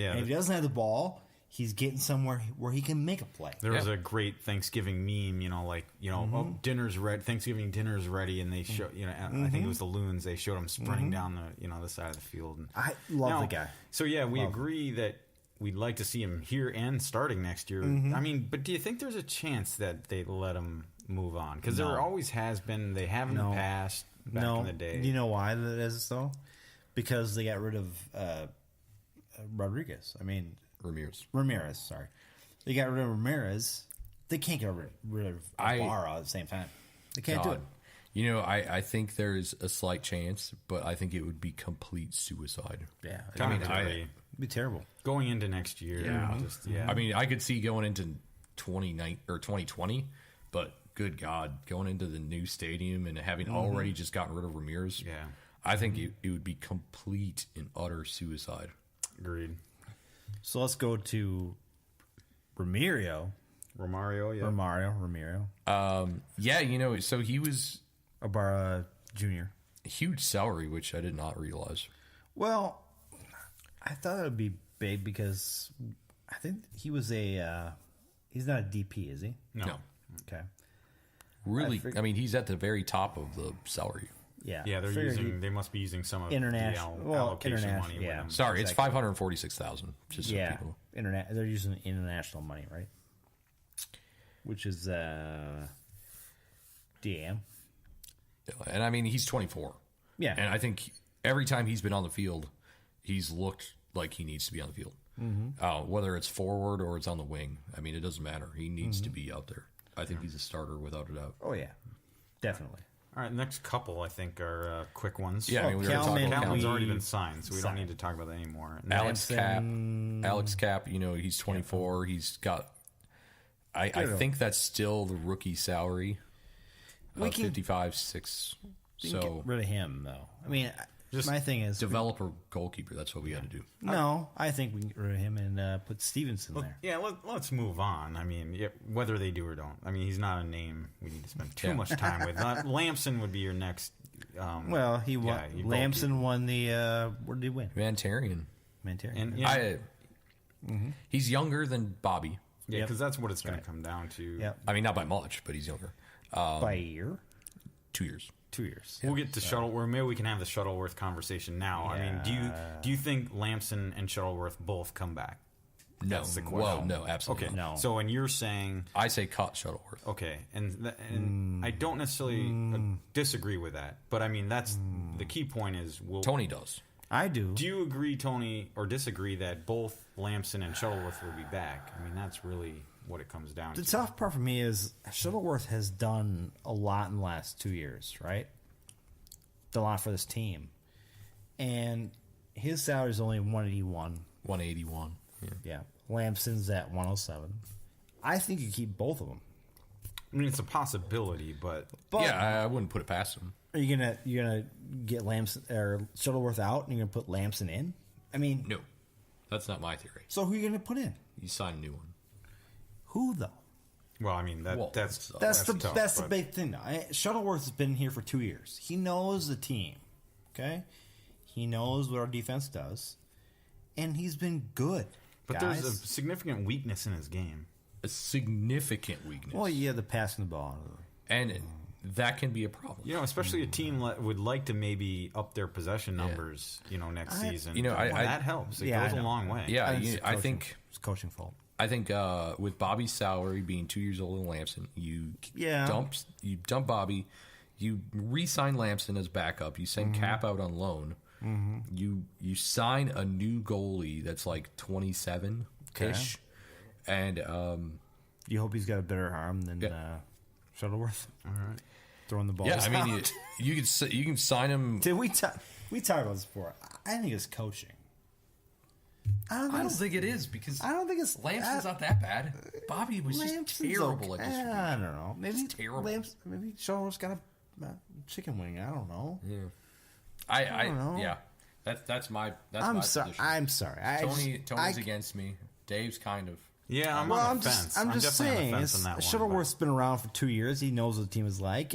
Yeah. And if he doesn't have the ball, he's getting somewhere where he can make a play. There was a great Thanksgiving meme, oh, dinner's ready, Thanksgiving dinner's ready, and they show, I think it was the Loons. They showed him sprinting down the side of the field. And I love the guy. So we agree that we'd like to see him here and starting next year. I mean, but do you think there's a chance that they let him move on? Because there always has been. They have in the past, back in the day. Do you know why that is though? Because they got rid of Rodriguez. I mean. Ramirez, sorry. They got rid of Ramirez. They can't get rid of Ibarra at the same time. They can't do it. I think there's a slight chance, but I think it would be complete suicide. Yeah. It'd be terrible. Going into next year. Yeah. I mean, I could see going into 2020, but good God, going into the new stadium and having already just gotten rid of Ramirez, I think it would be complete and utter suicide. Agreed. So let's go to Romario. So he was Ibarra Jr. A huge salary, which I did not realize. Well, I thought it would be big because I think he was he's not a DP, is he? No. Okay. Really, I mean, he's at the very top of the salary. Yeah. Yeah, they must be using some of the allocation money. Yeah. Sorry, it's $546,000. Just so people. They're using international money, right? Which is DM. And I mean, he's 24. Yeah. And I think every time he's been on the field, he's looked like he needs to be on the field. Whether it's forward or it's on the wing, I mean, it doesn't matter. He needs to be out there. I think he's a starter without a doubt. Oh yeah, definitely. All right, next couple I think are quick ones. Yeah, I mean, we were talking about Calvin's already been signed, so we don't need to talk about that anymore. Alex Cap, he's 24. He's got. I think that's still the rookie salary. 55.6. So get rid of him though. I mean, my thing is developer goalkeeper. That's what we got to do. No, I think we can get rid of him and put Stevenson there. Yeah, let's move on. I mean, whether they do or don't. I mean, he's not a name we need to spend too much time with. Lamson would be your next. He won. Lamson won the. Where did he win? Mantarian. And he's younger than Bobby. Yeah, because that's what it's going to come down to. Yep. I mean, not by much, but he's younger. By a year? 2 years. 2 years. We'll get to Shuttleworth. Maybe we can have the Shuttleworth conversation now. Yeah. I mean, do you think Lamson and Shuttleworth both come back? No. That's the question. Well, no, absolutely okay. not. No. So, and you're saying I say cut Shuttleworth. Okay, and I don't necessarily disagree with that, but I mean that's the key point is Tony does. I do. Do you agree, Tony, or disagree that both Lamson and Shuttleworth will be back? I mean, that's really what it comes down to. The tough part for me is Shuttleworth has done a lot in the last 2 years, right? Done a lot for this team. And his salary is only 181. 181. Yeah. Lamson's at 107. I think you keep both of them. I mean, it's a possibility, but yeah, I wouldn't put it past him. Are you gonna get Lamson or Shuttleworth out and you're gonna put Lamson in? I mean, no, that's not my theory. So who are you gonna put in? You sign a new one. Who though? Well, I mean that's the big thing. Shuttleworth has been here for 2 years. He knows the team. Okay, he knows what our defense does, and he's been good. But there's a significant weakness in his game. A significant weakness. Well, yeah, the passing the ball, and that can be a problem. Especially a team would like to maybe up their possession numbers. Next season. That helps. It goes a long way. Yeah, I think it's coaching fault. I think with Bobby's salary being 2 years older than Lamson, you dump Bobby, you re-sign Lamson as backup, you send Cap out on loan, you sign a new goalie that's like 27-ish, and you hope he's got a better arm than Shuttleworth. All right, throwing the ball. Yeah, I mean you can sign him. Did we talked about this before? I think it's coaching. I don't think it is because I don't think it's Lamson's not that bad. Bobby was just terrible at distribution. I don't know. Maybe terrible. Maybe Shuttleworth's got a chicken wing. I don't know. Yeah, I don't know. Yeah, that's my position. I'm sorry. Tony's against me. Dave's kind of. Yeah, I'm on the fence. I'm just saying. On the fence on that Shuttleworth's been around for 2 years. He knows what the team is like.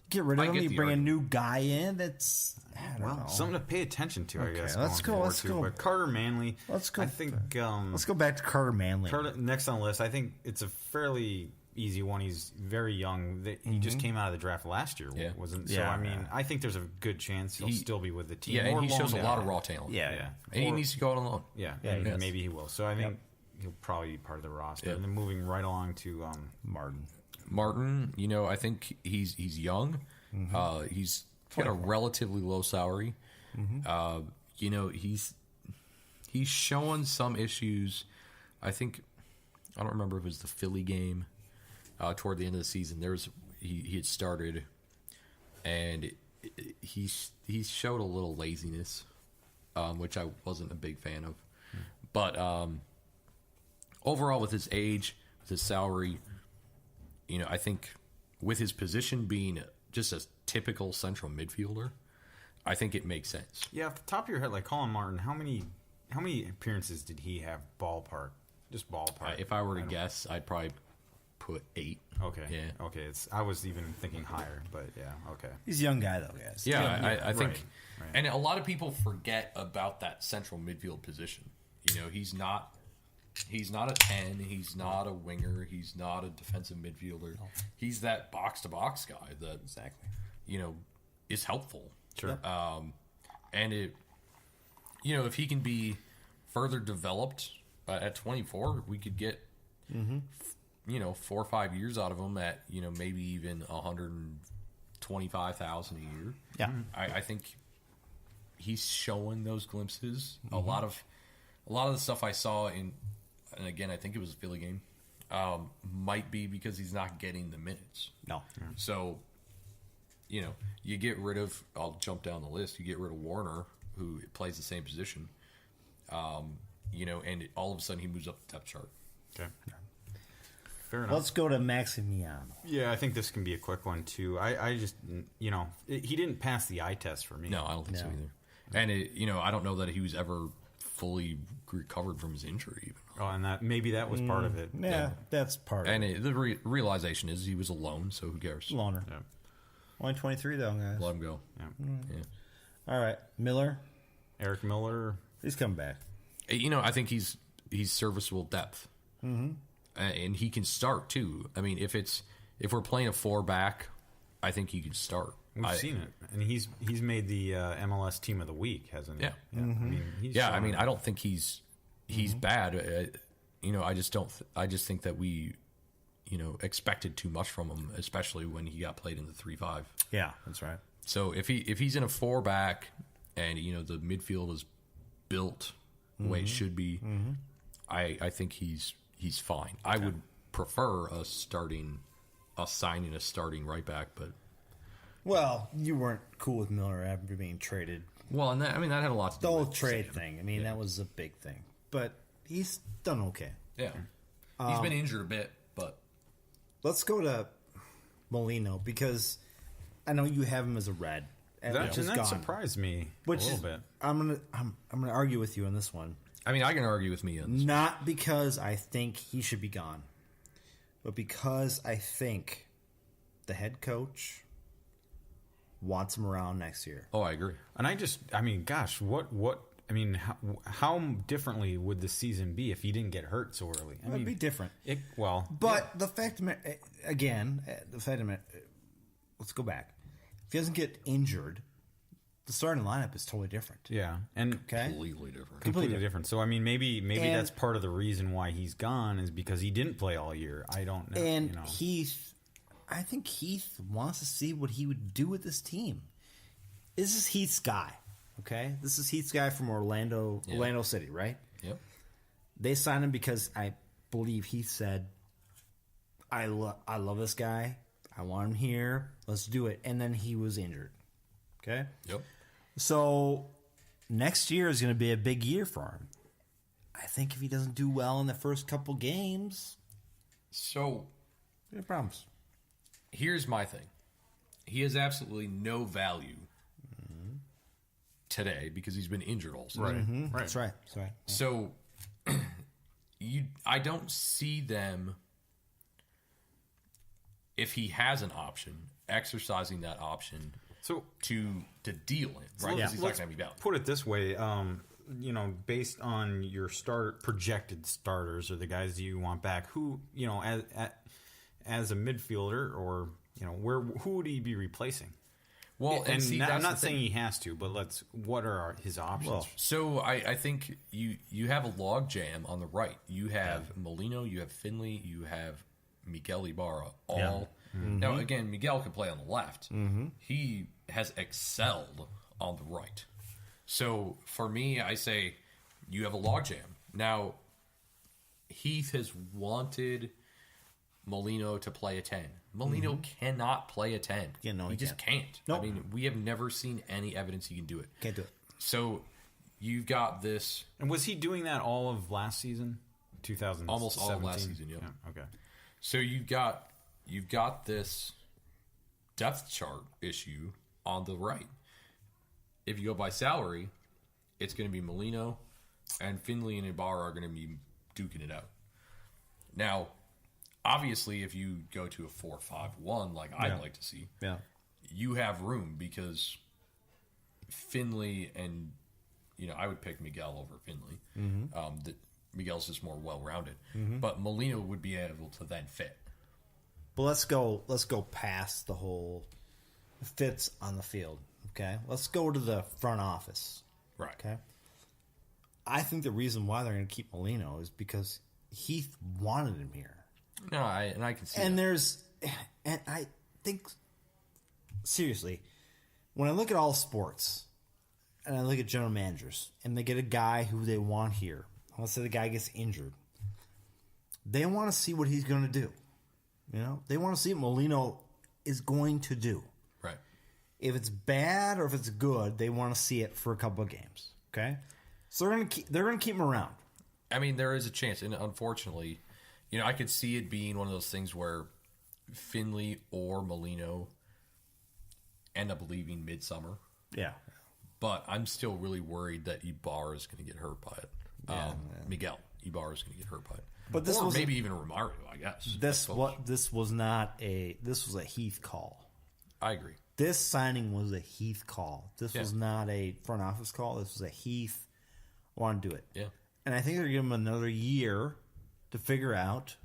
get rid of him. You bring a new guy in. That's I don't know. Something to pay attention to. I guess. Let's go. But Carter Manley. Let's go. I think. Let's go back to Carter Manley. Next on the list. I think it's a fairly easy one. He's very young. He just came out of the draft last year, wasn't? So I mean, I think there's a good chance he'll still be with the team. Yeah, and he shows a lot of raw talent. Yeah. And he needs to go out on loan. Yeah, maybe he will. So I think he'll probably be part of the roster. And then moving right along to Martin, I think he's young. He's got a relatively low salary. He's showing some issues. I don't remember if it was the Philly game. Toward the end of the season, he had started, and he showed a little laziness, which I wasn't a big fan of. But overall, with his age, with his salary, I think with his position being just a typical central midfielder, I think it makes sense. Yeah, off the top of your head, like Colin Martin, how many appearances did he have? Ballpark, just ballpark. If I were to guess, I'd probably put 8. Okay. Yeah. Okay. I was even thinking higher, but yeah. Okay. He's a young guy though, guys. Yeah, I think, right. And a lot of people forget about that central midfield position. He's not a 10. He's not a winger. He's not a defensive midfielder. No. He's that box to box guy that is helpful. Sure. And if he can be further developed at 24, we could get. 4 or 5 years out of him at maybe even 125,000 a year. Yeah, I think he's showing those glimpses. A lot of the stuff I saw and again I think it was a Philly game, might be because he's not getting the minutes. No, so you get rid of. I'll jump down the list. You get rid of Warner, who plays the same position. And all of a sudden he moves up the depth chart. Okay. Fair enough. Let's go to Maximiano. Yeah, I think this can be a quick one, too. I just, he didn't pass the eye test for me. No, I don't think so either. And, I don't know that he was ever fully recovered from his injury. Even. Oh, and maybe that was part of it. Yeah, that's part of it. And the realization is he was alone, so who cares? Loner. Yeah. Only 23, though, guys. Let him go. Yeah. All right. Miller. Eric Miller. He's coming back. I think he's serviceable depth. Mm-hmm. And he can start too. I mean, if we're playing a 4-back, I think he can start. We've seen it, and he's made the MLS Team of the Week, hasn't he? Yeah. Yeah. I mean, I don't think he's bad. I just don't. I just think that we, expected too much from him, especially when he got played in the 3-5. Yeah, that's right. So if he's in a 4-back, and the midfield is built the way it should be, I think he's fine. I would prefer signing a starting right back, but well, you weren't cool with Miller after being traded. Well, and that had a lot to do with the whole trade thing. I mean, that was a big thing, but he's done okay. Yeah, he's been injured a bit, but let's go to Molino because I know you have him as a red, that surprised me a little bit. I'm gonna argue with you on this one. I mean, I can argue with me on this. Not because I think he should be gone, but because I think the head coach wants him around next year. Oh, I agree. And how differently would the season be if he didn't get hurt so early? It would be different. The fact of it, let's go back. If he doesn't get injured, the starting lineup is totally different. Yeah, and completely different. Completely different. So I mean, maybe that's part of the reason why he's gone is because he didn't play all year. I don't know. And I think Heath wants to see what he would do with this team. This is Heath's guy. Okay, this is Heath's guy from Orlando City, right? Yep. They signed him because I believe Heath said, "I love this guy. I want him here. Let's do it." And then he was injured. Okay. Yep. So next year is going to be a big year for him. I think if he doesn't do well in the first couple games, so no problems. Here's my thing: he has absolutely no value today because he's been injured all season. Right. Mm-hmm. Right. That's right. That's right. Yeah. So I don't see them if he has an option, exercising that option to deal it, right? Because he's not going to be valuable. Put it this way, based on your projected starters or the guys you want back, who, as a midfielder or, who would he be replacing? Well, and see, I'm not saying he has to, but what are his options? Well, so I think you have a log jam on the right. You have Molino, you have Finley, you have Miguel Ibarra. Now, again, Miguel can play on the left. He has excelled on the right. So for me, I say you have a log jam. Now, Heath has wanted Molino to play a 10. Molino cannot play a 10. Yeah, no, he just can't. Nope. I mean, we have never seen any evidence he can do it. Can't do it. So you've got this. And was he doing that all of last season? 2017? Almost all of last season, yeah. Okay. So you've got this depth chart issue on the right. If you go by salary, it's going to be Molino, and Finley and Ibarra are going to be duking it out. Now, obviously, if you go to a 4-5-1 like I'd like to see, you have room because Finley and, I would pick Miguel over Finley. Miguel's just more well-rounded. But Molino would be able to then fit. But let's go past the whole fits on the field, okay? Let's go to the front office. Right. Okay? I think the reason why they're going to keep Molino is because Heath wanted him here. No, I can see that. And I think, seriously, when I look at all sports, and I look at general managers, and they get a guy who they want here, let's say the guy gets injured, they want to see what he's going to do. They want to see what Molino is going to do. Right. If it's bad or if it's good, they want to see it for a couple of games. Okay? So they're going to keep him around. I mean, there is a chance, and unfortunately, I could see it being one of those things where Finley or Molino end up leaving midsummer. Yeah. But I'm still really worried that Ibarra is going to get hurt by it. Miguel Ibarra is going to get hurt by it. But this was maybe even Romario, I guess. This was a Heath call. I agree. This signing was a Heath call. This was not a front office call. This was a Heath want to do it. Yeah. And I think they're giving him another year to figure out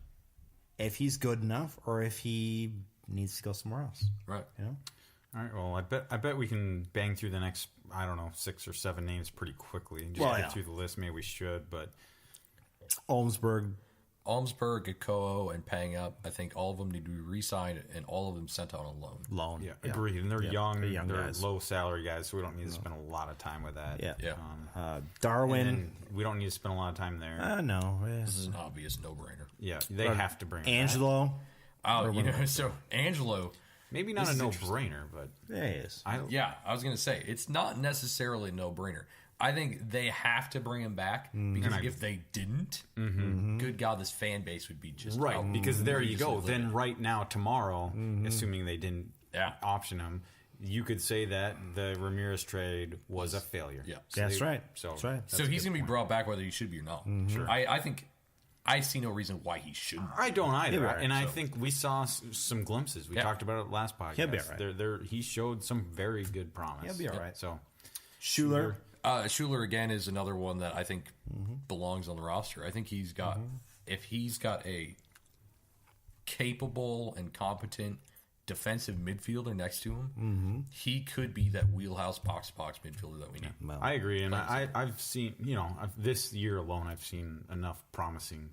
if he's good enough or if he needs to go somewhere else. Right. All right. Well, I bet we can bang through the next 6 or 7 names pretty quickly and just get through the list. Maybe we should, but Olmsberg, Gakoo, and Pang Up. I think all of them need to be re-signed and all of them sent out on loan. Yeah, agreed. And they're young. They're low salary guys, so we don't need to spend a lot of time with that. Yeah. Darwin. We don't need to spend a lot of time there. No. Yeah. This is an obvious no-brainer. Yeah, they have to bring Angelo. So Angelo. Maybe not a no-brainer, but yeah, he is. I was going to say, it's not necessarily a no-brainer. I think they have to bring him back because if they didn't, good God, this fan base would be just right. Because there you go. Then right now, tomorrow, assuming they didn't option him, you could say that the Ramirez trade was a failure. Yeah, that's right. So he's going to be brought back whether he should be or not. Sure. I think I see no reason why he shouldn't. I don't either. I think we saw some glimpses. We talked about it last podcast. He'll be all right. He showed some very good promise. He'll be all right. So Schuler. Schuler, again, is another one that I think belongs on the roster. I think he's got, if he's got a capable and competent defensive midfielder next to him, he could be that wheelhouse box-to-box midfielder that we need. Well, I agree, and I've seen, this year alone, I've seen enough promising,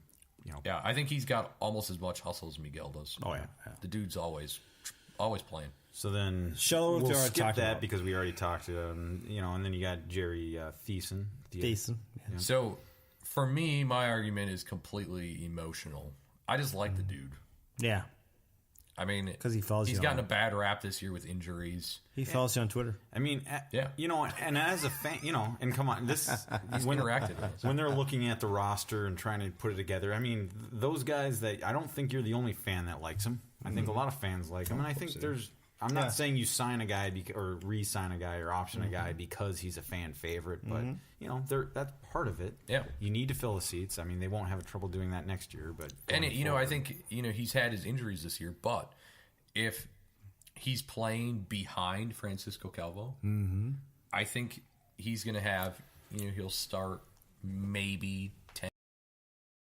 Yeah, I think he's got almost as much hustle as Miguel does. Oh, yeah. The dude's always playing. So then we'll skip that because we already talked to him, and then you got Jerry Thiessen. Thiessen. Yeah. So for me, my argument is completely emotional. I just like the dude. Yeah. I mean, because he's gotten a bad rap this year with injuries. He follows you on Twitter. I mean, and as a fan, and come on, this he's interactive when they're looking at the roster and trying to put it together. I mean, those guys that I don't think you're the only fan that likes him. I think a lot of fans like him, and I think I'm not saying you sign a guy or re-sign a guy or option a guy because he's a fan favorite, but that's part of it. Yeah, you need to fill the seats. I mean, they won't have trouble doing that next year, but I think he's had his injuries this year, but if he's playing behind Francisco Calvo, I think he's going to have, he'll start maybe